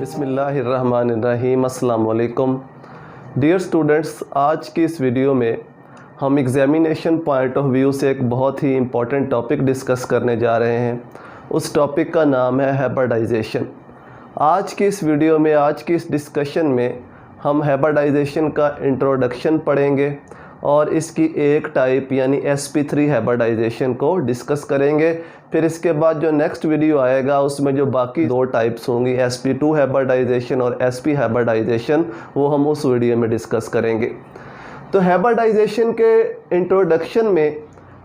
बिस्मिल्लाहिर्रहमानिर्रहीम। अस्सलाम वालेकुम डियर स्टूडेंट्स, आज की इस वीडियो में हम एग्ज़ामिनेशन पॉइंट ऑफ व्यू से एक बहुत ही इम्पॉर्टेंट टॉपिक डिस्कस करने जा रहे हैं। उस टॉपिक का नाम है हाइब्रिडाइजेशन। आज की इस वीडियो में, आज की इस डिस्कशन में हम हाइब्रिडाइजेशन का इंट्रोडक्शन पढ़ेंगे और इसकी एक टाइप यानी sp3 हाइब्रिडाइजेशन को डिस्कस करेंगे। फिर इसके बाद जो नेक्स्ट वीडियो आएगा उसमें जो बाकी दो टाइप्स होंगी, sp2 हाइब्रिडाइजेशन और sp हाइब्रिडाइजेशन, वो हम उस वीडियो में डिस्कस करेंगे। तो हाइब्रिडाइजेशन के इंट्रोडक्शन में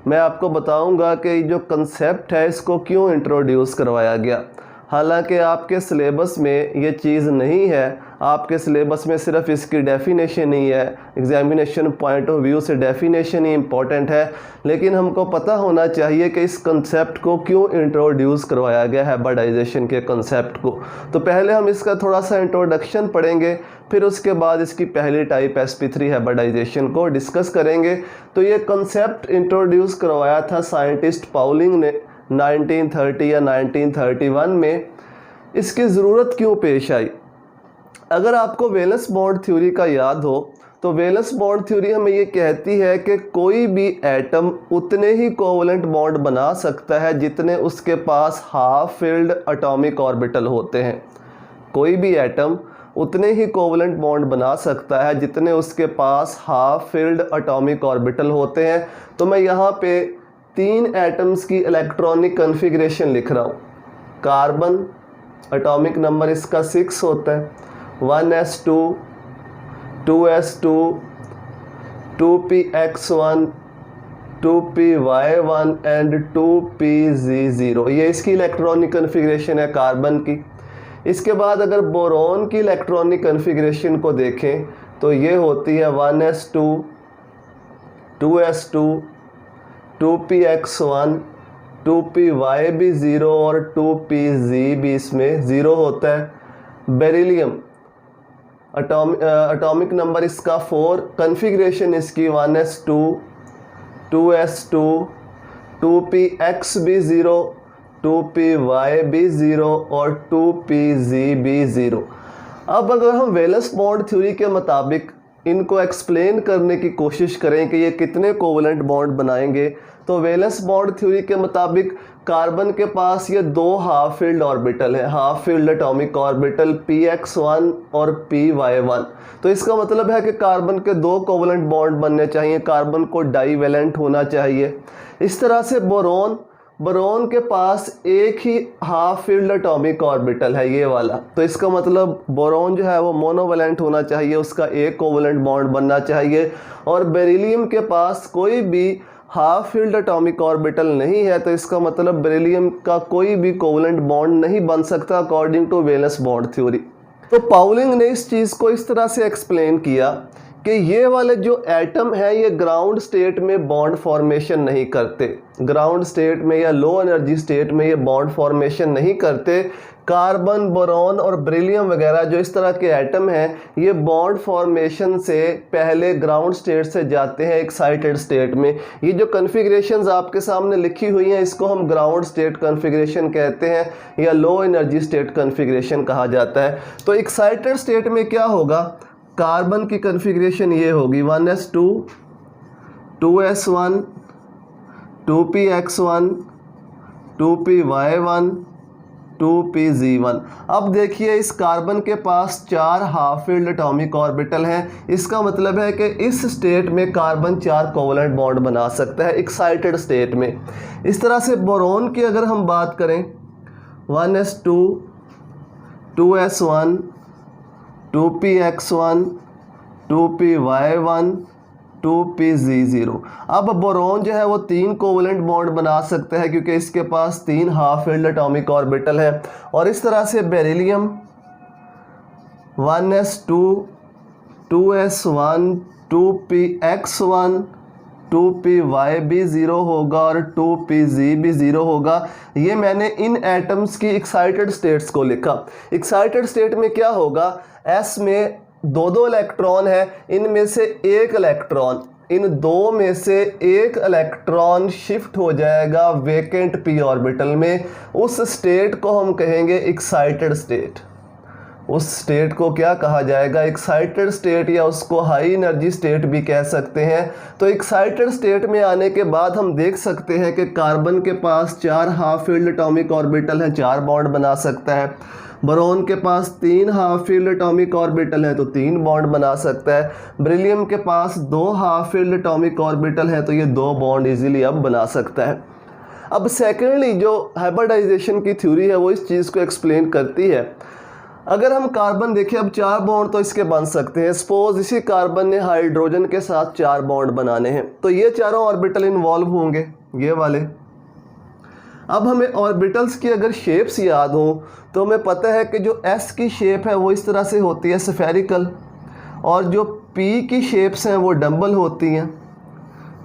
मैं आपको बताऊंगा कि जो कंसेप्ट है इसको क्यों इंट्रोड्यूस करवाया गया। हालांकि आपके सिलेबस में ये चीज़ नहीं है, आपके सिलेबस में सिर्फ इसकी डेफिनेशन ही है। एग्जामिनेशन पॉइंट ऑफ व्यू से डेफिनेशन ही इम्पॉर्टेंट है, लेकिन हमको पता होना चाहिए कि इस कंसेप्ट को क्यों इंट्रोड्यूस करवाया गया है, हाइब्रिडाइजेशन के कंसेप्ट को। तो पहले हम इसका थोड़ा सा इंट्रोडक्शन पढ़ेंगे, फिर उसके बाद इसकी पहली टाइप sp3 हाइब्रिडाइजेशन को डिस्कस करेंगे। तो ये कंसेप्ट इंट्रोड्यूस करवाया था साइंटिस्ट पाउलिंग ने 1930 या 1931 में। इसकी ज़रूरत क्यों पेश आई? अगर आपको वैलेंस बॉन्ड थ्योरी का याद हो तो वैलेंस बॉन्ड थ्योरी हमें ये कहती है कि कोई भी एटम उतने ही कोवलेंट बॉन्ड बना सकता है जितने उसके पास हाफ फिल्ड एटॉमिक ऑर्बिटल होते हैं। कोई भी एटम उतने ही कोवलेंट बॉन्ड बना सकता है जितने उसके पास हाफ फिल्ड एटॉमिक ऑर्बिटल होते हैं। तो मैं यहाँ पे 3 एटम्स की इलेक्ट्रॉनिक कन्फिग्रेशन लिख रहा हूँ। कार्बन, एटॉमिक नंबर इसका 6 होता है, 1s2, 2s2, 2px1, 2py1 and 2pz0। ये इसकी इलेक्ट्रॉनिक कन्फिग्रेशन है कार्बन की। इसके बाद अगर बोरॉन की इलेक्ट्रॉनिक कन्फिग्रेशन को देखें तो ये होती है 1s2, 2s2, 2px1, 2py भी 0 और 2pz भी इसमें 0 होता है। बेरिलियम, एटॉमिक नंबर इसका 4, कन्फिग्रेशन इसकी 1s2, 2s2, 2px भी 0, 2py भी 0 और 2pz भी 0। अब अगर हम वैलेंस बॉन्ड थ्योरी के मुताबिक इनको एक्सप्लेन करने की कोशिश करें कि ये कितने कोवलेंट बॉन्ड बनाएंगे, तो वैलेंस बॉन्ड थ्योरी के मुताबिक कार्बन के पास ये 2 हाफ फील्ड ऑर्बिटल है, half field atomic orbital px1 और py1। तो इसका मतलब है कि कार्बन के 2 कोवलेंट बॉन्ड बनने चाहिए, कार्बन को डाईवैलेंट होना चाहिए। इस तरह से बोरॉन के पास एक ही हाफ फील्ड एटॉमिक ऑर्बिटल है, ये वाला। तो इसका मतलब बोरॉन जो है वो मोनोवैलेंट होना चाहिए, उसका एक कोवलेंट बॉन्ड बनना चाहिए। और बेरिलियम के पास कोई भी हाफ फील्ड एटॉमिक ऑर्बिटल नहीं है, तो इसका मतलब बेरिलियम का कोई भी कोवलेंट बॉन्ड नहीं बन सकता according to valence bond theory. तो पाउलिंग ने इस चीज़ को इस तरह से एक्सप्लेन किया कि ये वाले जो एटम है ये ग्राउंड स्टेट में बॉन्ड फॉर्मेशन नहीं करते, ग्राउंड स्टेट में या लो एनर्जी स्टेट में ये बॉन्ड फॉर्मेशन नहीं करते। कार्बन, बोरॉन और बेरिलियम वगैरह जो इस तरह के एटम हैं, ये बॉन्ड फॉर्मेशन से पहले ग्राउंड स्टेट से जाते हैं एक्साइटेड स्टेट में। ये जो कन्फिग्रेशंस आपके सामने लिखी हुई हैं इसको हम ग्राउंड स्टेट कन्फिग्रेशन कहते हैं या लो एनर्जी स्टेट कन्फिग्रेशन कहा जाता है। तो एक्साइटेड स्टेट में क्या होगा, कार्बन की कन्फिग्रेशन ये होगी 1s2, 2s1, 2px1, 2py1, 2pz1। अब देखिए इस कार्बन के पास 4 हाफ फील्ड एटॉमिक ऑर्बिटल हैं। इसका मतलब है कि इस स्टेट में कार्बन 4 कोवलेंट बॉन्ड बना सकता है एक्साइटेड स्टेट में। इस तरह से बोरॉन की अगर हम बात करें 1s2, 2s1, 2px1, 2py1, 2pz0। अब बोरॉन जो है वो 3 कोवलेंट बॉन्ड बना सकता है क्योंकि इसके पास 3 हाफ फील्ड एटॉमिक ऑर्बिटल है। और इस तरह से beryllium 1s2, 2s1, 2px1, 2py भी 0 होगा और 2pz भी 0 होगा। ये मैंने इन एटम्स की एक्साइटेड स्टेट्स को लिखा। एक्साइटेड स्टेट में क्या होगा, s में 2 इलेक्ट्रॉन है, इनमें से एक इलेक्ट्रॉन, इन 2 में से एक इलेक्ट्रॉन शिफ्ट हो जाएगा वैकेंट p ऑर्बिटल में। उस स्टेट को हम कहेंगे एक्साइटेड स्टेट। उस स्टेट को क्या कहा जाएगा, एक्साइटेड स्टेट, या उसको हाई एनर्जी स्टेट भी कह सकते हैं। तो एक्साइटेड स्टेट में आने के बाद हम देख सकते हैं कि कार्बन के पास 4 हाफ फील्ड एटॉमिक ऑर्बिटल हैं, 4 बॉन्ड बना सकता है। बोरोन के पास 3 हाफ फील्ड एटॉमिक ऑर्बिटल हैं तो 3 बॉन्ड बना सकता है। बेरिलियम के पास 2 हाफ फील्ड एटॉमिक ऑर्बिटल हैं तो ये 2 बॉन्ड इजीली अब बना सकता है। अब सेकेंडली जो हाइब्रिडाइजेशन की थ्योरी है वो इस चीज़ को एक्सप्लेन करती है। अगर हम कार्बन देखें, अब 4 बॉन्ड तो इसके बन सकते हैं। सपोज इसी कार्बन ने हाइड्रोजन के साथ 4 बॉन्ड बनाने हैं तो ये चारों ऑर्बिटल इन्वॉल्व होंगे, ये वाले। अब हमें ऑर्बिटल्स की अगर शेप्स याद हो तो हमें पता है कि जो एस की शेप है वो इस तरह से होती है स्फेरिकल, और जो पी की शेप्स हैं वो डंबल होती हैं।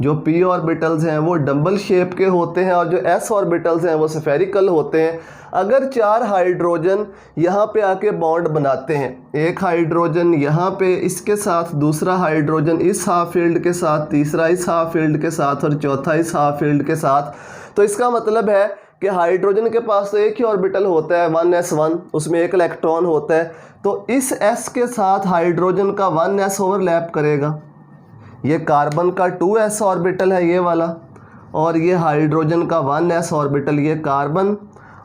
जो पी ऑर्बिटल्स हैं वो डंबल शेप के होते हैं और जो एस ऑर्बिटल्स हैं वो स्फेरिकल होते हैं। अगर 4 हाइड्रोजन यहाँ पे आके बॉन्ड बनाते हैं, एक हाइड्रोजन यहाँ पे इसके साथ, दूसरा हाइड्रोजन इस हाफ फील्ड के साथ, तीसरा इस हाफ फील्ड के साथ और चौथा इस हाफ फील्ड के साथ, तो इसका मतलब है कि हाइड्रोजन के पास तो एक ही ऑर्बिटल होता है 1s1, उसमें एक इलेक्ट्रॉन होता है। तो इस s के साथ हाइड्रोजन का 1s ओवरलैप करेगा। ये कार्बन का 2s ऑर्बिटल है ये वाला, और ये हाइड्रोजन का 1s ऑर्बिटल, ये कार्बन,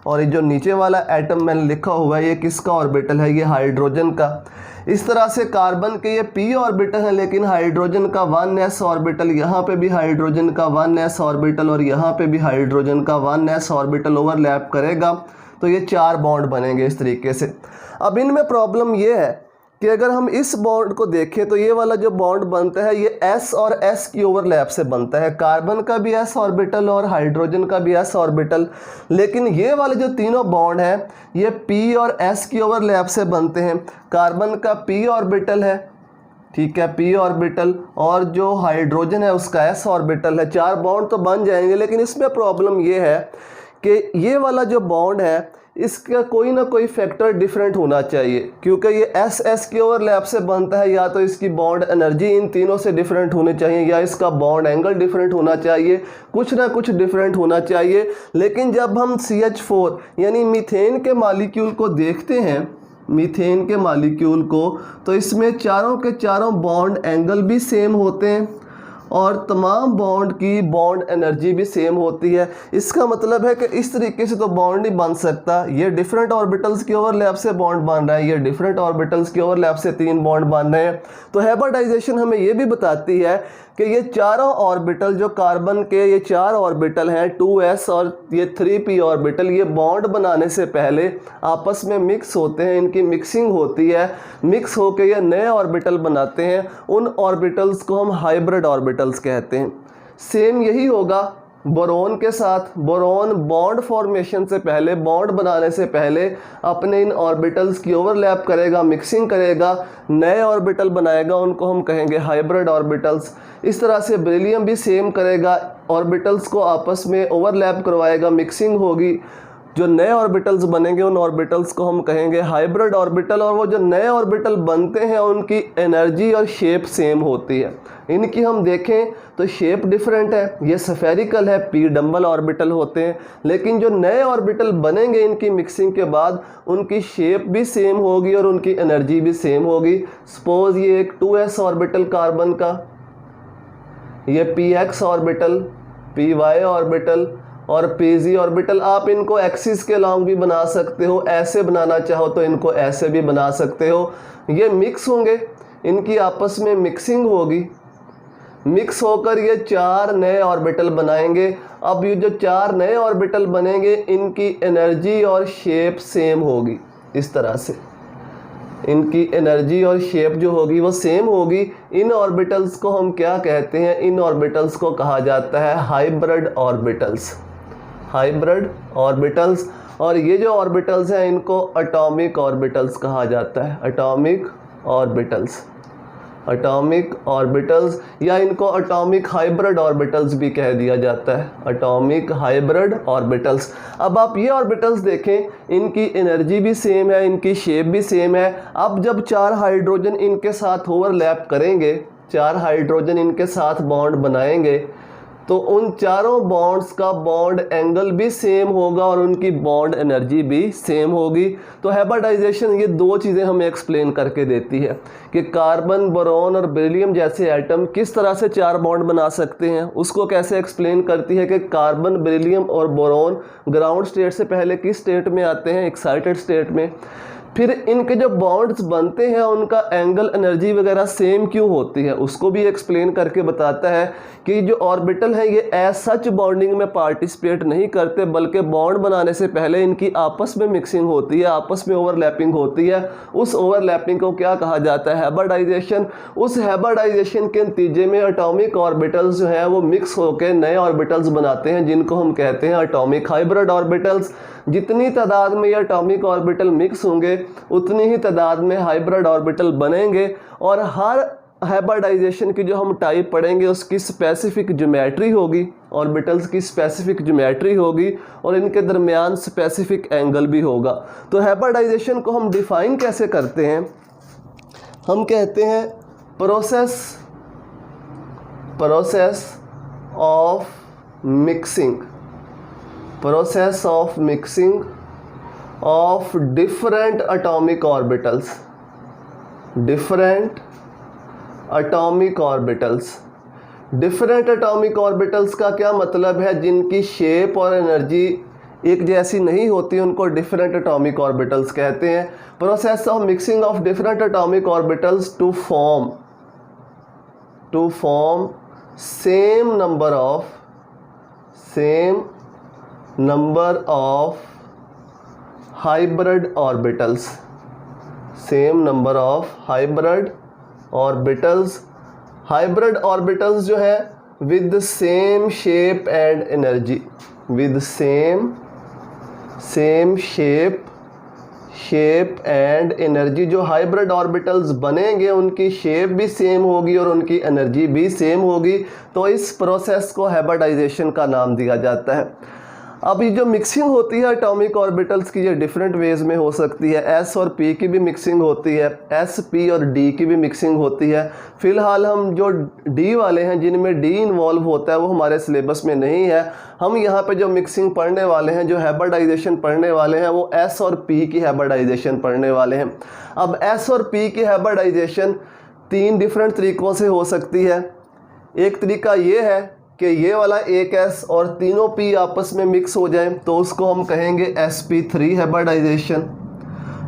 और ये जो नीचे वाला एटम मैंने लिखा हुआ है ये किसका ऑर्बिटल है, ये हाइड्रोजन का। इस तरह से कार्बन के ये p ऑर्बिटल है लेकिन हाइड्रोजन का 1s ऑर्बिटल, यहाँ पे भी हाइड्रोजन का 1s ऑर्बिटल और यहाँ पे भी हाइड्रोजन का 1s ऑर्बिटल ओवरलैप करेगा तो ये 4 बॉन्ड बनेंगे इस तरीके से। अब इनमें प्रॉब्लम ये है कि अगर हम इस बॉन्ड को देखें तो ये वाला जो बॉन्ड बनता है ये s और s की ओवरलैप से बनता है, कार्बन का भी s ऑर्बिटल और हाइड्रोजन का भी s ऑर्बिटल। लेकिन ये वाले जो तीनों बॉन्ड हैं ये p और s की ओवरलैप से बनते हैं। कार्बन का p ऑर्बिटल है, ठीक है, p ऑर्बिटल, और जो हाइड्रोजन है उसका s ऑर्बिटल है। 4 बॉन्ड तो बन जाएंगे, लेकिन इसमें प्रॉब्लम ये है कि ये वाला जो बॉन्ड है इसका कोई ना कोई फैक्टर डिफरेंट होना चाहिए, क्योंकि ये एस एस की ओवरलैप से बनता है। या तो इसकी बॉन्ड एनर्जी इन तीनों से डिफरेंट होनी चाहिए, या इसका बॉन्ड एंगल डिफरेंट होना चाहिए, कुछ ना कुछ डिफरेंट होना चाहिए। लेकिन जब हम CH4 यानी मीथेन के मॉलिक्यूल को देखते हैं, मीथेन के मॉलिक्यूल को, तो इसमें चारों के चारों बॉन्ड एंगल भी सेम होते हैं और तमाम बॉन्ड की बॉन्ड एनर्जी भी सेम होती है। इसका मतलब है कि इस तरीके से तो बॉन्ड नहीं बन सकता। ये डिफरेंट ऑर्बिटल्स की ओवरलैप से बॉन्ड बन रहा है, ये डिफरेंट ऑर्बिटल्स की ओवरलैप से 3 बॉन्ड बन रहे हैं। तो हाइब्रिडाइजेशन हमें ये भी बताती है कि ये चारों ऑर्बिटल, जो कार्बन के ये 4 ऑर्बिटल हैं 2s और ये 3p ऑर्बिटल, ये बॉन्ड बनाने से पहले आपस में मिक्स होते हैं, इनकी मिक्सिंग होती है। मिक्स होकर ये नए ऑर्बिटल बनाते हैं। उन ऑर्बिटल्स को हम हाइब्रिड ऑर्बिटल्स कहते हैं। सेम यही होगा बोरोन के साथ। बोरोन बॉन्ड फॉर्मेशन से पहले, बॉन्ड बनाने से पहले अपने इन ऑर्बिटल्स की ओवरलैप करेगा, मिक्सिंग करेगा, नए ऑर्बिटल बनाएगा, उनको हम कहेंगे हाइब्रिड ऑर्बिटल्स। इस तरह से बेरिलियम भी सेम करेगा, ऑर्बिटल्स को आपस में ओवरलैप करवाएगा, मिक्सिंग होगी, जो नए ऑर्बिटल्स बनेंगे उन ऑर्बिटल्स को हम कहेंगे हाइब्रिड ऑर्बिटल। और वो जो नए ऑर्बिटल बनते हैं उनकी एनर्जी और शेप सेम होती है। इनकी हम देखें तो शेप डिफरेंट है, ये स्फेरिकल है, p डंबल ऑर्बिटल होते हैं। लेकिन जो नए ऑर्बिटल बनेंगे इनकी मिक्सिंग के बाद उनकी शेप भी सेम होगी और उनकी एनर्जी भी सेम होगी। सपोज ये एक 2s ऑर्बिटल कार्बन का, ये px ऑर्बिटल, py ऑर्बिटल और pz ऑर्बिटल। आप इनको एक्सिस के लॉन्ग भी बना सकते हो, ऐसे बनाना चाहो तो इनको ऐसे भी बना सकते हो। ये मिक्स होंगे, इनकी आपस में मिक्सिंग होगी, मिक्स होकर ये 4 नए ऑर्बिटल बनाएंगे। अब ये जो 4 नए ऑर्बिटल बनेंगे इनकी एनर्जी और शेप सेम होगी। इस तरह से इनकी एनर्जी और शेप जो होगी वो सेम होगी। इन ऑर्बिटल्स को हम क्या कहते हैं? इन ऑर्बिटल्स को कहा जाता है हाइब्रिड ऑर्बिटल्स, हाइब्रिड ऑर्बिटल्स। और ये जो ऑर्बिटल्स हैं इनको एटॉमिक ऑर्बिटल्स कहा जाता है, एटॉमिक ऑर्बिटल्स, एटॉमिक ऑर्बिटल्स, या इनको एटॉमिक हाइब्रिड ऑर्बिटल्स भी कह दिया जाता है, एटॉमिक हाइब्रिड ऑर्बिटल्स। अब आप ये ऑर्बिटल्स देखें, इनकी एनर्जी भी सेम है, इनकी शेप भी सेम है। अब जब 4 हाइड्रोजन इनके साथ ओवरलैप करेंगे, 4 हाइड्रोजन इनके साथ बॉन्ड बनाएंगे, तो उन चारों बॉन्ड्स का बॉन्ड एंगल भी सेम होगा और उनकी बॉन्ड एनर्जी भी सेम होगी। तो हाइब्रिडाइजेशन ये दो चीज़ें हमें एक्सप्लेन करके देती है कि कार्बन, बोरॉन और बेरिलियम जैसे एटम किस तरह से चार बॉन्ड बना सकते हैं। उसको कैसे एक्सप्लेन करती है कि कार्बन, बेरिलियम और बोरॉन ग्राउंड स्टेट से पहले किस स्टेट में आते हैं, एक्साइटेड स्टेट में। फिर इनके जो बॉन्ड्स बनते हैं उनका एंगल, एनर्जी वगैरह सेम क्यों होती है, उसको भी एक्सप्लेन करके बताता है कि जो ऑर्बिटल है ये एज सच बॉन्डिंग में पार्टिसिपेट नहीं करते, बल्कि बॉन्ड बनाने से पहले इनकी आपस में मिक्सिंग होती है, आपस में ओवरलैपिंग होती है। उस ओवरलैपिंग को क्या कहा जाता है, हाइब्रिडाइजेशन। उस हाइब्रिडाइजेशन के नतीजे में एटॉमिक ऑर्बिटल्स जो है वो मिक्स होकर नए ऑर्बिटल्स बनाते हैं, जिनको हम कहते हैं एटॉमिक हाइब्रिड ऑर्बिटल्स। जितनी तादाद में ये एटॉमिक ऑर्बिटल मिक्स होंगे उतनी ही तादाद में हाइब्रिड ऑर्बिटल बनेंगे। और हर हाइब्रिडाइजेशन की जो हम टाइप पढ़ेंगे उसकी स्पेसिफिक ज्योमेट्री होगी, ऑर्बिटल्स की स्पेसिफिक ज्योमेट्री होगी और इनके दरमियान स्पेसिफिक एंगल भी होगा। तो हाइब्रिडाइजेशन को हम डिफाइन कैसे करते हैं, हम कहते हैं process of mixing of different atomic orbitals, different atomic orbitals का क्या मतलब है, जिनकी शेप और एनर्जी एक जैसी नहीं होती उनको डिफरेंट एटॉमिक ऑर्बिटल्स कहते हैं। Process of mixing of different atomic orbitals to form same number of hybrid orbitals, hybrid orbitals जो है with the same shape and energy, with same shape and energy। जो हाइब्रिड ऑर्बिटल्स बनेंगे उनकी shape भी same होगी और उनकी energy भी सेम होगी। तो इस प्रोसेस को हाइब्रिडाइजेशन का नाम दिया जाता है। अब ये जो मिक्सिंग होती है एटॉमिक ऑर्बिटल्स की, ये डिफरेंट वेज में हो सकती है। एस और पी की भी मिक्सिंग होती है, एस, पी और डी की भी मिक्सिंग होती है। फिलहाल हम जो डी वाले हैं, जिनमें डी इन्वॉल्व होता है, वो हमारे सिलेबस में नहीं है। हम यहाँ पे जो मिक्सिंग पढ़ने वाले हैं, जो हाइब्रिडाइजेशन पढ़ने वाले हैं, वो एस और पी की हाइब्रिडाइजेशन पढ़ने वाले हैं। अब एस और पी की हाइब्रिडाइजेशन तीन डिफरेंट तरीक़ों से हो सकती है। एक तरीका ये है कि ये वाला एक एस और तीनों पी आपस में मिक्स हो जाएं, तो उसको हम कहेंगे sp3 हाइब्रिडाइजेशन।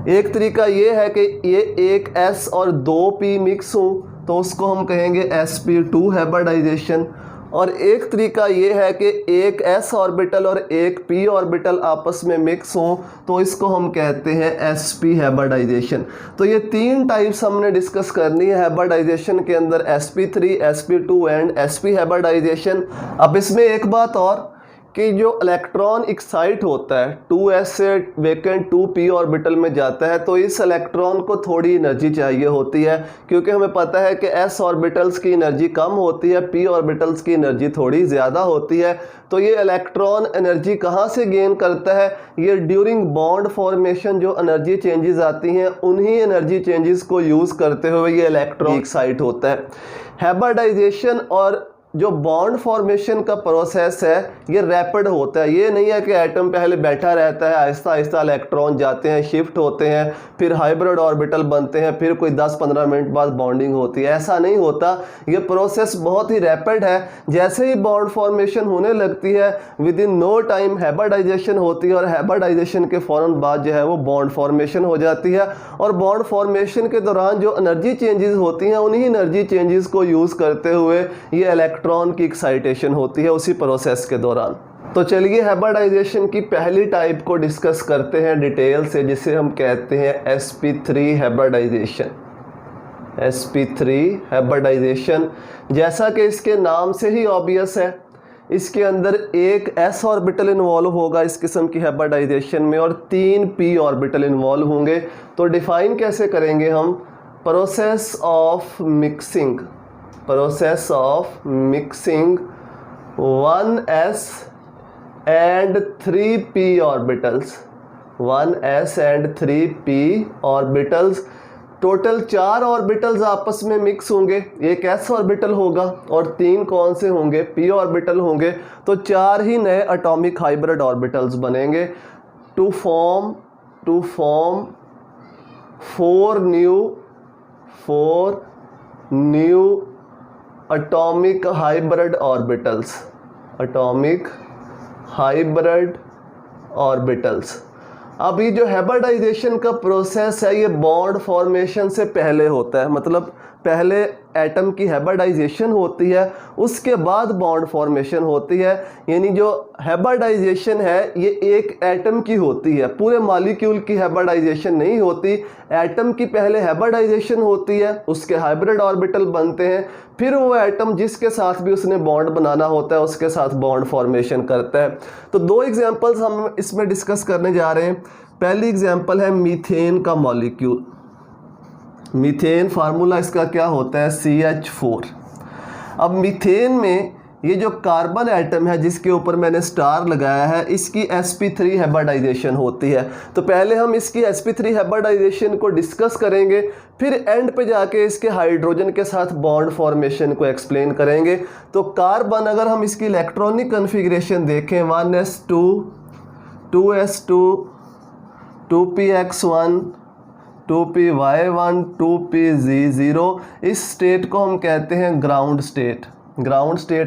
एक तरीका ये है कि ये एक एस और दो पी मिक्स हो, तो उसको हम कहेंगे sp2 हाइब्रिडाइजेशन। और एक तरीका ये है कि एक s ऑर्बिटल और एक p ऑर्बिटल आपस में मिक्स हो, तो इसको हम कहते हैं sp हाइब्रिडाइजेशन। तो ये तीन टाइप्स हमने डिस्कस करनी है हाइब्रिडाइजेशन के अंदर, sp3, sp2 and sp hybridisation. अब इसमें एक बात और कि जो इलेक्ट्रॉन एक्साइट होता है 2s से वेकेंट 2p ऑर्बिटल में जाता है, तो इस इलेक्ट्रॉन को थोड़ी एनर्जी चाहिए होती है, क्योंकि हमें पता है कि s ऑर्बिटल्स की एनर्जी कम होती है, p ऑर्बिटल्स की एनर्जी थोड़ी ज़्यादा होती है। तो ये इलेक्ट्रॉन एनर्जी कहाँ से गेन करता है, ये ड्यूरिंग बॉन्ड फॉर्मेशन जो एनर्जी चेंजेस आती हैं, उन्हीं एनर्जी चेंजेस को यूज़ करते हुए ये इलेक्ट्रॉन एक्साइट होता है। हाइब्रिडाइजेशन और जो बॉन्ड फॉर्मेशन का प्रोसेस है ये रैपिड होता है। ये नहीं है कि एटम पहले बैठा रहता है, आहिस्ता आहिस्ता इलेक्ट्रॉन जाते हैं, शिफ्ट होते हैं, फिर हाइब्रिड ऑर्बिटल बनते हैं, फिर कोई 10-15 मिनट बाद बॉन्डिंग होती है। ऐसा नहीं होता, ये प्रोसेस बहुत ही रैपिड है। जैसे ही बॉन्ड फॉर्मेशन होने लगती है, within no time hybridization होती है और हाइब्रिडाइजेशन के फ़ौरन बाद जो है वो बॉन्ड फॉर्मेशन हो जाती है। और बॉन्ड फॉर्मेशन के दौरान जो एनर्जी चेंजेस होती हैं, उन्हीं एनर्जी चेंजेस को यूज़ करते हुए ये इलेक्ट्रॉन की एक्साइटेशन होती है उसी प्रोसेस के दौरान। तो चलिए हाइब्रिडाइजेशन की पहली टाइप को डिस्कस करते हैं डिटेल से, जिसे हम कहते हैं sp3 हाइब्रिडाइजेशन। sp3 हाइब्रिडाइजेशन, जैसा कि इसके नाम से ही ऑब्वियस है, इसके अंदर एक s ऑर्बिटल इन्वॉल्व होगा इस किस्म की हाइब्रिडाइजेशन में, और 3 p ऑर्बिटल इन्वॉल्व होंगे। तो डिफाइन कैसे करेंगे हम, process of mixing 1s and 3p orbitals, 1s and 3p orbitals total 4 orbitals आपस में मिक्स होंगे, एक s ऑर्बिटल होगा और 3 कौन से होंगे, p ऑर्बिटल होंगे। तो 4 ही नए एटॉमिक हाइब्रिड ऑर्बिटल्स बनेंगे to form 4 new atomic hybrid orbitals. अब ये जो हाइब्रिडाइजेशन का प्रोसेस है ये बॉन्ड फॉर्मेशन से पहले होता है, मतलब पहले एटम की हाइब्रिडाइजेशन होती है, उसके बाद बॉन्ड फॉर्मेशन होती है। यानी जो हाइब्रिडाइजेशन है ये एक एटम की होती है, पूरे मॉलिक्यूल की हाइब्रिडाइजेशन नहीं होती। एटम की पहले हाइब्रिडाइजेशन होती है, उसके हाइब्रिड ऑर्बिटल बनते हैं, फिर वो एटम जिसके साथ भी उसने बॉन्ड बनाना होता है उसके साथ बॉन्ड फॉर्मेशन करता है। तो 2 एग्जांपल्स हम इसमें डिस्कस करने जा रहे हैं। पहली एग्जांपल है मीथेन का मॉलिक्यूल। मीथेन फार्मूला इसका क्या होता है, CH4। अब मीथेन में ये जो कार्बन एटम है जिसके ऊपर मैंने स्टार लगाया है, इसकी sp3 हाइब्रिडाइजेशन होती है। तो पहले हम इसकी sp3 हाइब्रिडाइजेशन को डिस्कस करेंगे, फिर एंड पे जाके इसके हाइड्रोजन के साथ बॉन्ड फॉर्मेशन को एक्सप्लेन करेंगे। तो कार्बन अगर हम इसकी इलेक्ट्रॉनिक कन्फिग्रेशन देखें 1s2 2s2 2px1 2py1 2pz0, इस स्टेट को हम कहते हैं ground state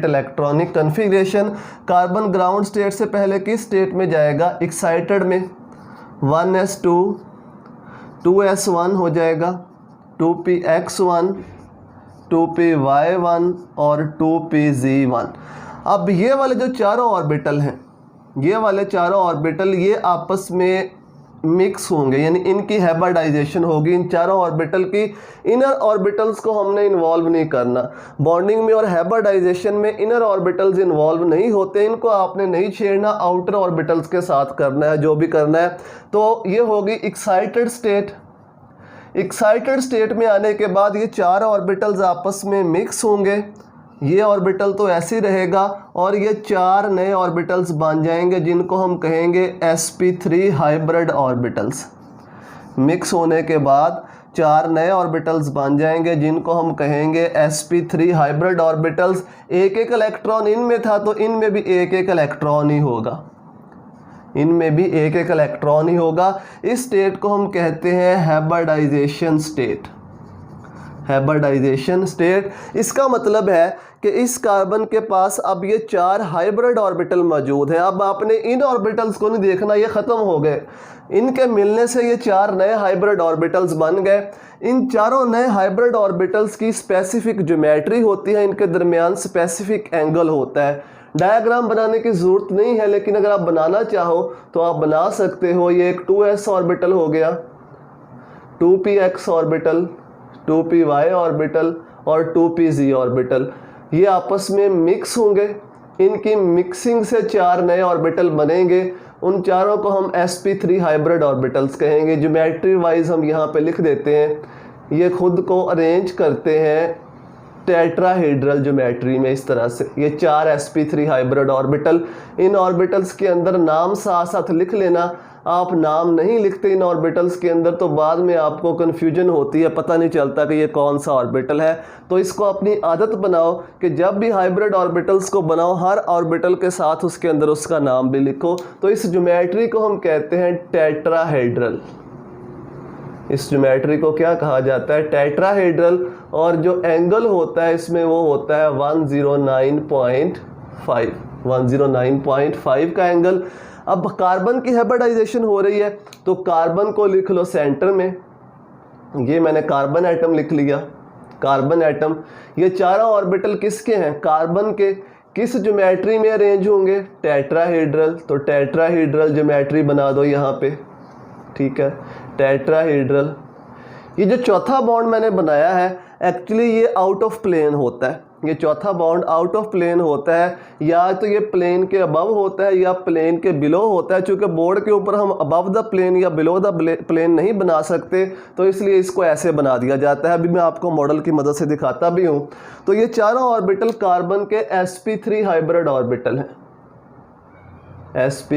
electronic configuration. Carbon ground state से पहले किस स्टेट में जाएगा, एक्साइटेड में। 1s2 2s1 हो जाएगा, 2px1 2py1 और 2pz1। अब ये वाले जो चारों ऑर्बिटल हैं, ये वाले चारों ऑर्बिटल ये आपस में मिक्स होंगे, यानी इनकी हाइब्रिडाइजेशन होगी। इन चारों ऑर्बिटल की इनर ऑर्बिटल्स को हमने इन्वॉल्व नहीं करना। बॉन्डिंग में और हाइब्रिडाइजेशन में इनर ऑर्बिटल्स इन्वॉल्व नहीं होते, इनको आपने नहीं छेड़ना, आउटर ऑर्बिटल्स के साथ करना है जो भी करना है। तो ये होगी एक्साइटेड स्टेट। एक्साइटेड स्टेट में आने के बाद ये 4 ऑर्बिटल्स आपस में मिक्स होंगे, ये ऑर्बिटल तो ऐसे ही रहेगा और ये 4 नए ऑर्बिटल्स बन जाएंगे जिनको हम कहेंगे sp3 हाइब्रिड ऑर्बिटल्स। मिक्स होने के बाद 4 नए ऑर्बिटल्स बन जाएंगे जिनको हम कहेंगे sp3 हाइब्रिड ऑर्बिटल्स। एक एक इलेक्ट्रॉन इनमें था तो इनमें भी एक एक इलेक्ट्रॉन ही होगा, इनमें भी एक एक इलेक्ट्रॉन ही होगा। इस स्टेट को हम कहते हैं हाइब्रिडाइजेशन स्टेट। इसका मतलब है कि इस कार्बन के पास अब ये 4 हाइब्रिड ऑर्बिटल मौजूद हैं। अब आपने इन ऑर्बिटल्स को नहीं देखना, ये ख़त्म हो गए। इनके मिलने से ये 4 नए हाइब्रिड ऑर्बिटल्स बन गए। इन चारों नए हाइब्रिड ऑर्बिटल्स की स्पेसिफिक ज्योमेट्री होती है, इनके दरमियान स्पेसिफिक एंगल होता है। डायग्राम बनाने की ज़रूरत नहीं है, लेकिन अगर आप बनाना चाहो तो आप बना सकते हो। ये एक 2s ऑर्बिटल हो गया, 2px ऑर्बिटल, 2py ऑर्बिटल और 2pz ऑर्बिटल, ये आपस में मिक्स होंगे। इनकी मिक्सिंग से 4 नए ऑर्बिटल बनेंगे। उन चारों को हम sp3 हाइब्रिड ऑर्बिटल्स कहेंगे। ज्योमेट्री वाइज हम यहाँ पे लिख देते हैं, ये खुद को अरेंज करते हैं टेट्राहेड्रल ज्योमेट्री में इस तरह से। ये 4 sp3 हाइब्रिड ऑर्बिटल, इन ऑर्बिटल्स के अंदर नाम साथ साथ लिख लेना। आप नाम नहीं लिखते इन ऑर्बिटल्स के अंदर तो बाद में आपको कन्फ्यूजन होती है, पता नहीं चलता कि ये कौन सा ऑर्बिटल है। तो इसको अपनी आदत बनाओ कि जब भी हाइब्रिड ऑर्बिटल्स को बनाओ हर ऑर्बिटल के साथ उसके अंदर उसका नाम भी लिखो। तो इस ज्योमेट्री को हम कहते हैं टेट्राहेड्रल। इस ज्योमेट्री को क्या कहा जाता है, टेट्राहेड्रल। और जो एंगल होता है इसमें वो होता है 109.5 का एंगल। अब कार्बन की हाइब्रिडाइजेशन हो रही है तो कार्बन को लिख लो सेंटर में, ये मैंने कार्बन एटम लिख लिया, कार्बन एटम। ये चारों ऑर्बिटल किसके हैं, कार्बन के। किस ज्योमेट्री में अरेंज होंगे, टेट्राहेड्रल। तो टेट्राहेड्रल ज्योमेट्री बना दो यहाँ पे, ठीक है, टेट्राहेड्रल। ये जो चौथा बॉन्ड मैंने बनाया है एक्चुअली ये आउट ऑफ प्लेन होता है। ये चौथा बॉन्ड आउट ऑफ प्लेन होता है, या तो ये प्लेन के अबव होता है या प्लेन के बिलो होता है। चूँकि बोर्ड के ऊपर हम अबव द प्लेन या बिलो द प्लेन नहीं बना सकते तो इसलिए इसको ऐसे बना दिया जाता है। अभी मैं आपको मॉडल की मदद से दिखाता भी हूँ। तो ये चारों ऑर्बिटल कार्बन के sp3 हाइब्रिड ऑर्बिटल हैं, sp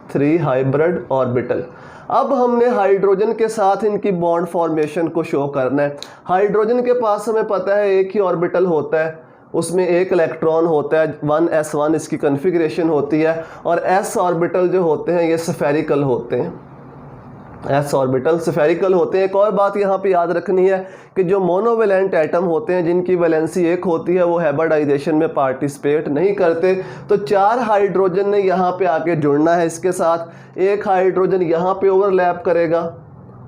3 हाइब्रिड ऑर्बिटल। अब हमने हाइड्रोजन के साथ इनकी बॉन्ड फॉर्मेशन को शो करना है। हाइड्रोजन के पास हमें पता है एक ही ऑर्बिटल होता है, उसमें एक इलेक्ट्रॉन होता है, 1s1 इसकी कन्फिग्रेशन होती है, और s ऑर्बिटल जो होते हैं ये स्फेरिकल होते हैं, s ऑर्बिटल स्फेरिकल होते हैं। एक और बात यहाँ पे याद रखनी है कि जो मोनोवेलेंट एटम होते हैं जिनकी वैलेंसी एक होती है वो हाइब्रिडाइजेशन में पार्टिसिपेट नहीं करते। तो 4 हाइड्रोजन ने यहाँ पे आके जुड़ना है इसके साथ। एक हाइड्रोजन यहाँ पे ओवरलैप करेगा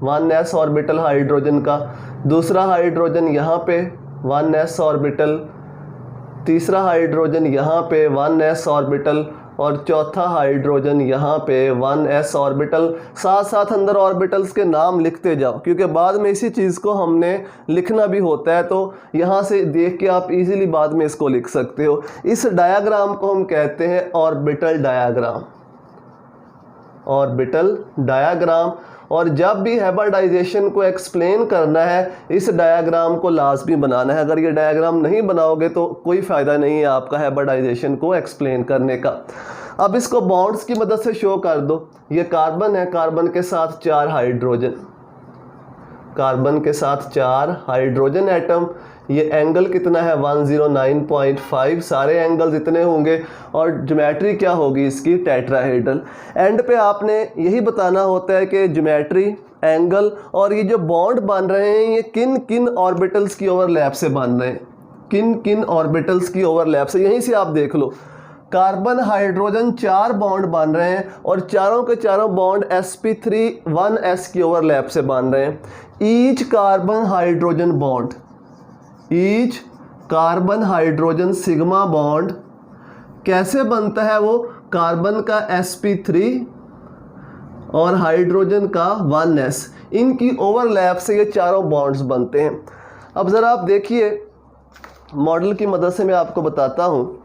1s ऑर्बिटल हाइड्रोजन का, दूसरा हाइड्रोजन यहाँ पे 1s ऑर्बिटल, तीसरा हाइड्रोजन यहाँ पे 1s ऑर्बिटल, और चौथा हाइड्रोजन यहाँ पे 1s ऑर्बिटल। साथ साथ अंदर ऑर्बिटल्स के नाम लिखते जाओ क्योंकि बाद में इसी चीज़ को हमने लिखना भी होता है, तो यहाँ से देख के आप इजीली बाद में इसको लिख सकते हो। इस डायग्राम को हम कहते हैं ऑर्बिटल डायग्राम, ऑर्बिटल डायग्राम। और जब भी हाइब्रिडाइजेशन को एक्सप्लेन करना है इस डायग्राम को लाजमी बनाना है। अगर ये डायग्राम नहीं बनाओगे तो कोई फ़ायदा नहीं है आपका हाइब्रिडाइजेशन को एक्सप्लेन करने का। अब इसको बॉन्ड्स की मदद से शो कर दो। ये कार्बन है, कार्बन के साथ 4 हाइड्रोजन, कार्बन के साथ 4 हाइड्रोजन एटम। ये एंगल कितना है 109.5, सारे एंगल्स इतने होंगे, और ज्योमेट्री क्या होगी इसकी टेट्राहेड्रल। एंड पे आपने यही बताना होता है कि ज्योमेट्री, एंगल और ये जो बॉन्ड बन रहे हैं ये किन किन ऑर्बिटल्स की ओवरलैप से बन रहे हैं, किन किन ऑर्बिटल्स की ओवरलैप से। यहीं से आप देख लो कार्बन हाइड्रोजन 4 बॉन्ड बन रहे हैं और चारों के चारों बॉन्ड sp3 1s की ओवरलैप से बन रहे हैं। Each carbon hydrogen bond, each carbon hydrogen sigma bond कैसे बनता है, वो कार्बन का sp3 और हाइड्रोजन का 1s, इनकी ओवरलैप से ये चारों बॉन्ड्स बनते हैं। अब ज़रा आप देखिए मॉडल की मदद से मैं आपको बताता हूँ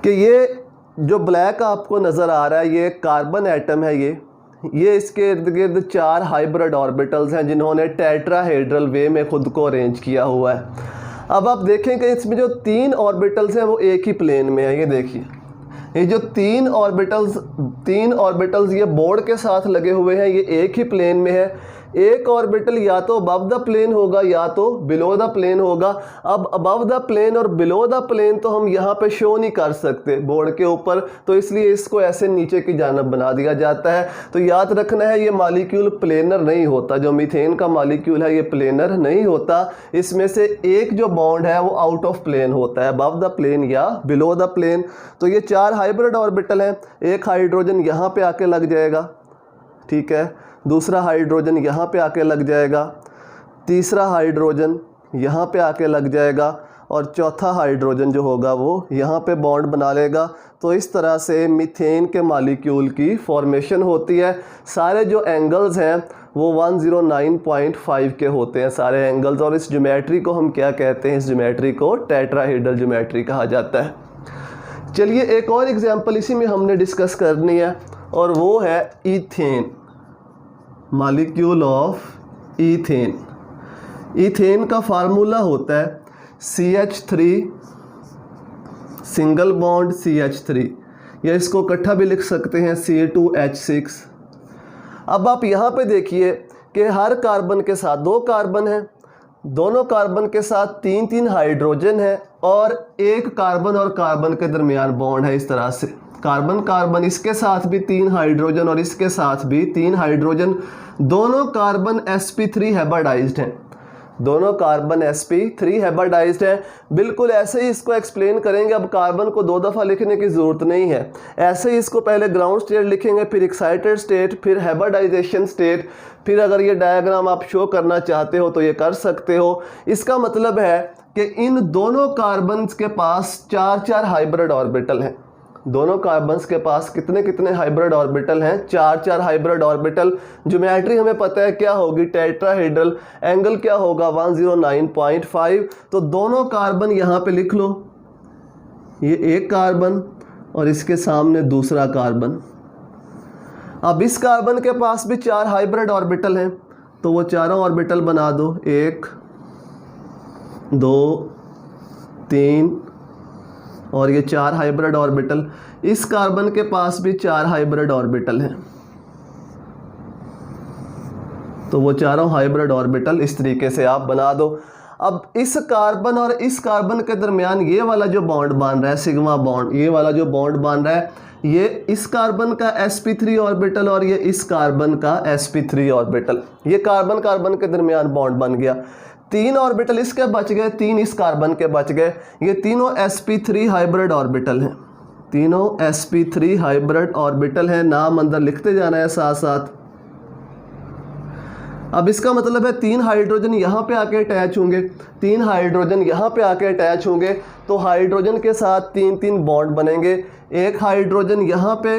कि ये जो ब्लैक आपको नज़र आ रहा है ये कार्बन एटम है। ये इसके इर्द गिर्द 4 हाइब्रिड ऑर्बिटल्स हैं जिन्होंने टेट्राहेड्रल वे में ख़ुद को अरेंज किया हुआ है। अब आप देखें कि इसमें जो 3 ऑर्बिटल्स हैं वो एक ही प्लेन में है। ये देखिए ये जो 3 ऑर्बिटल्स ये बोर्ड के साथ लगे हुए हैं, ये एक ही प्लेन में है। एक ऑर्बिटल या तो अबव द प्लेन होगा या तो बिलो द प्लेन होगा। अब अबव द प्लेन और बिलो द प्लेन तो हम यहाँ पे शो नहीं कर सकते बोर्ड के ऊपर, तो इसलिए इसको ऐसे नीचे की जानब बना दिया जाता है। तो याद रखना है ये मॉलिक्यूल प्लेनर नहीं होता, जो मीथेन का मॉलिक्यूल है ये प्लेनर नहीं होता। इसमें से एक जो बॉन्ड है वो आउट ऑफ प्लेन होता है, अबव द प्लेन या बिलो द प्लेन। तो ये 4 हाइब्रिड ऑर्बिटल हैं। एक हाइड्रोजन यहाँ पे आके लग जाएगा, ठीक है, दूसरा हाइड्रोजन यहाँ पे आके लग जाएगा, तीसरा हाइड्रोजन यहाँ पे आके लग जाएगा, और चौथा हाइड्रोजन जो होगा वो यहाँ पे बॉन्ड बना लेगा। तो इस तरह से मीथेन के मॉलिक्यूल की फॉर्मेशन होती है। सारे जो एंगल्स हैं वो 109.5 के होते हैं सारे एंगल्स, और इस ज्योमेट्री को हम क्या कहते हैं, इस ज्योमेट्री को टेट्राहेड्रल ज्योमेट्री कहा जाता है। चलिए एक और एग्जांपल इसी में हमने डिस्कस करनी है और वो है ethane, molecule of ethane. Ethane का फार्मूला होता है CH3 सिंगल बॉन्ड CH3, या इसको इकट्ठा भी लिख सकते हैं C2H6। अब आप यहाँ पे देखिए कि हर कार्बन के साथ 2 कार्बन हैं, दोनों कार्बन के साथ 3-3 हाइड्रोजन है, और एक कार्बन और कार्बन के दरमियान बॉन्ड है। इस तरह से कार्बन कार्बन, इसके साथ भी 3 हाइड्रोजन और इसके साथ भी 3 हाइड्रोजन। दोनों कार्बन sp3 हाइब्रिडाइज्ड हैं, दोनों कार्बन sp3 हाइब्रिडाइज्ड है। बिल्कुल ऐसे ही इसको एक्सप्लेन करेंगे। अब कार्बन को 2 दफ़ा लिखने की ज़रूरत नहीं है, ऐसे ही इसको पहले ग्राउंड स्टेट लिखेंगे, फिर एक्साइटेड स्टेट, फिर हाइब्रिडाइजेशन स्टेट, फिर अगर ये डायग्राम आप शो करना चाहते हो तो ये कर सकते हो। इसका मतलब है कि इन दोनों कार्बन के पास 4-4 हाइब्रिड ऑर्बिटल हैं। दोनों कार्बन्स के पास कितने कितने हाइब्रिड ऑर्बिटल हैं, 4-4 हाइब्रिड ऑर्बिटल। ज्योमेट्री हमें पता है क्या होगी, टेट्राहेड्रल। एंगल क्या होगा 109.5। तो दोनों कार्बन यहाँ पे लिख लो, ये एक कार्बन और इसके सामने दूसरा कार्बन। अब इस कार्बन के पास भी 4 हाइब्रिड ऑर्बिटल हैं, तो वो चारों ऑर्बिटल बना दो, 1 2 3 और ये 4 हाइब्रिड ऑर्बिटल। इस कार्बन के पास भी 4 हाइब्रिड ऑर्बिटल हैं, तो वो चारों हाइब्रिड ऑर्बिटल इस तरीके से आप बना दो। अब इस कार्बन और इस कार्बन के दरमियान ये वाला जो बॉन्ड बन रहा है सिग्मा बॉन्ड, ये वाला जो बॉन्ड बन रहा है, ये इस कार्बन का sp3 ऑर्बिटल और ये इस कार्बन का sp3 ऑर्बिटल, ये कार्बन कार्बन के दरमियान बॉन्ड बन गया। 3 ऑर्बिटल इसके बच गए, 3 इस कार्बन के बच गए। ये तीनों sp3 हाइब्रिड ऑर्बिटल हैं, तीनों sp3 हाइब्रिड ऑर्बिटल हैं। नाम अंदर लिखते जाना है साथ साथ। अब इसका मतलब है 3 हाइड्रोजन यहाँ पे आके अटैच होंगे, 3 हाइड्रोजन यहाँ पे आके अटैच होंगे, तो हाइड्रोजन के साथ 3-3 बॉन्ड बनेंगे। एक हाइड्रोजन यहाँ पे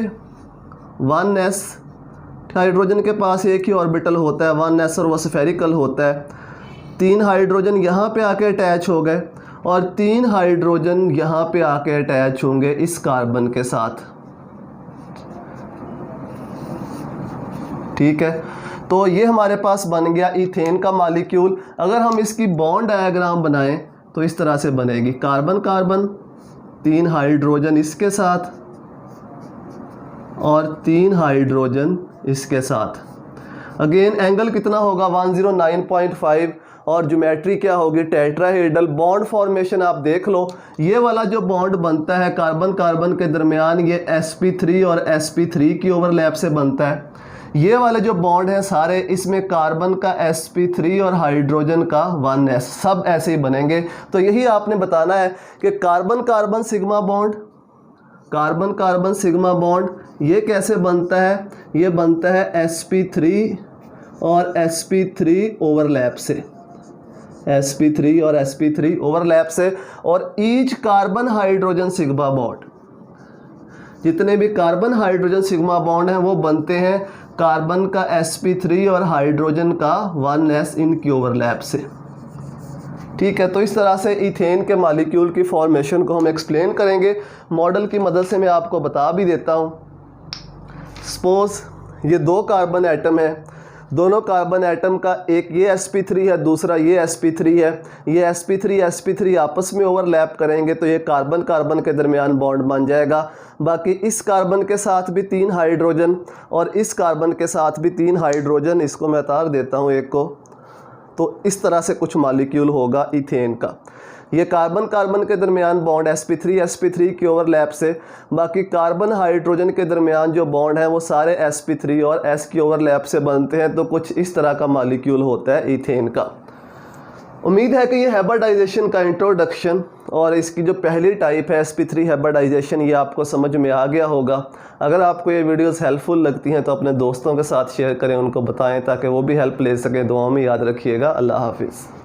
1s, हाइड्रोजन के पास एक ही ऑर्बिटल होता है 1s और वो स्फेरिकल होता है। 3 हाइड्रोजन यहाँ पे आके अटैच हो गए और 3 हाइड्रोजन यहाँ पे आके अटैच होंगे इस कार्बन के साथ। ठीक है, तो ये हमारे पास बन गया इथेन का मॉलिक्यूल। अगर हम इसकी बॉन्ड डायग्राम बनाएं तो इस तरह से बनेगी, कार्बन कार्बन, 3 हाइड्रोजन इसके साथ और 3 हाइड्रोजन इसके साथ। अगेन एंगल कितना होगा 109.5 और ज्योमेट्री क्या होगी टेट्राहेड्रल। बॉन्ड फॉर्मेशन आप देख लो, ये वाला जो बॉन्ड बनता है कार्बन कार्बन के दरमियान, ये sp3 और sp3 की ओवरलैप से बनता है। ये वाले जो बॉन्ड हैं सारे, इसमें कार्बन का sp3 और हाइड्रोजन का 1s, सब ऐसे ही बनेंगे। तो यही आपने बताना है कि carbon carbon sigma bond, carbon carbon sigma bond ये कैसे बनता है, ये बनता है sp3 और sp3 ओवरलैप से, sp3 और sp3 ओवरलैप से। और each carbon hydrogen sigma bond, जितने भी कार्बन हाइड्रोजन सिग्मा बॉन्ड हैं वो बनते हैं कार्बन का sp3 और हाइड्रोजन का 1s इनकी ओवरलैप से। ठीक है, तो इस तरह से इथेन के मॉलिक्यूल की फॉर्मेशन को हम एक्सप्लेन करेंगे। मॉडल की मदद से मैं आपको बता भी देता हूँ। सपोज ये 2 कार्बन एटम है, दोनों कार्बन एटम का एक ये sp3 है, दूसरा ये sp3 है। ये sp3 आपस में ओवरलैप करेंगे तो ये कार्बन कार्बन के दरमियान बॉन्ड बन जाएगा। बाकी इस कार्बन के साथ भी 3 हाइड्रोजन और इस कार्बन के साथ भी 3 हाइड्रोजन, इसको मैं उतार देता हूँ एक को। तो इस तरह से कुछ मॉलिक्यूल होगा इथेन का। ये कार्बन कार्बन के दरमियान बॉन्ड sp3 की ओवरलैप से, बाकी कार्बन हाइड्रोजन के दरमियान जो बॉन्ड हैं वो सारे sp3 और s की ओवरलैप से बनते हैं। तो कुछ इस तरह का मॉलिक्यूल होता है इथेन का। उम्मीद है कि ये हाइब्रिडाइजेशन का इंट्रोडक्शन और इसकी जो पहली टाइप है sp3 हाइब्रिडाइजेशन, ये आपको समझ में आ गया होगा। अगर आपको ये वीडियोस हेल्पफुल लगती हैं तो अपने दोस्तों के साथ शेयर करें, उनको बताएं ताकि वो भी हेल्प ले सकें। दुआओं में याद रखिएगा। अल्लाह हाफिज़।